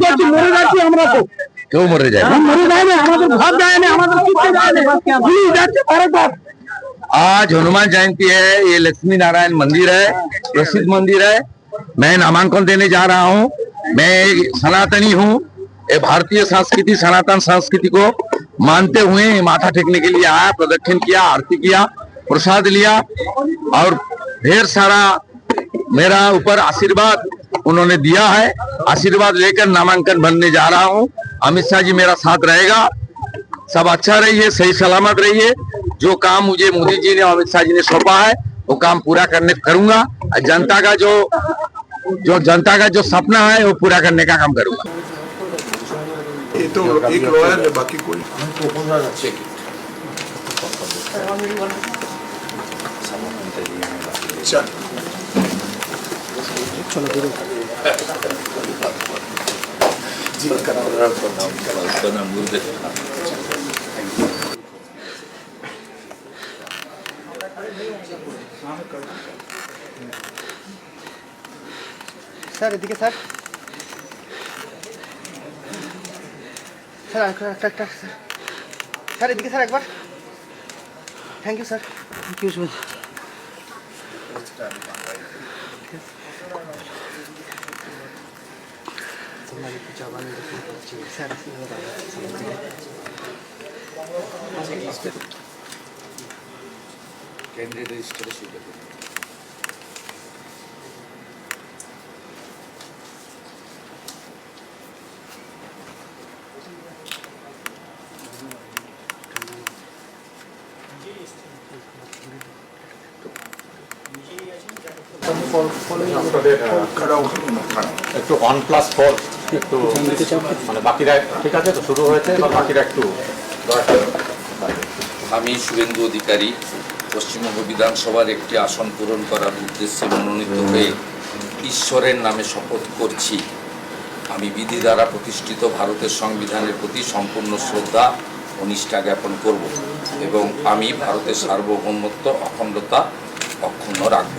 করছি, মরে যাচ্ছি আমরা তো। क्यों मरे जाए? हम मरे जाए ना, हमारे घर जाए ना, हमारे कितने जाए ना, पुलिस जाते बराबर। आज हनुमान जयंती है, ये लक्ष्मी नारायण मंदिर है, प्रसिद्ध मंदिर है। मैं नामांकन देने जा रहा हूँ। मैं सनातनी हूँ, ये भारतीय संस्कृति सनातन संस्कृति को मानते हुए माथा टेकने के लिए आया, प्रदक्षिण किया, आरती किया, प्रसाद लिया और ढेर सारा मेरा ऊपर आशीर्वाद उन्होंने दिया है। आशीर्वाद लेकर नामांकन भरने जा रहा हूँ। अमित शाह जी मेरा साथ रहेगा। सब अच्छा रहिए, सही सलामत रहिए। जो काम मुझे मोदी जी ने और अमित शाह जी ने सौंपा है वो काम पूरा करने करूंगा। जनता का जो सपना है वो पूरा करने का काम करूंगा। ये तो एक लॉयर है, बाकी कोई चल স্যার এদিকে স্যার, স্যার স্যার এদিকে স্যার একবার। Thank you sir, thank you sir. একটু 1+4 একটু মানে বাকিরা ঠিক আছে তো, শুরু হয়েছে বা বাকিরা একটু। আমি শুভেন্দু অধিকারী পশ্চিমবঙ্গ বিধানসভার একটি আসন পূরণ করার উদ্দেশ্যে মনোনীত হয়ে ঈশ্বরের নামে শপথ করছি। আমি বিধি দ্বারা প্রতিষ্ঠিত ভারতের সংবিধানের প্রতি সম্পূর্ণ শ্রদ্ধা ও নিষ্ঠা জ্ঞাপন করব এবং আমি ভারতের সার্বভৌমত্ব অখণ্ডতা অক্ষুণ্ণ রাখব।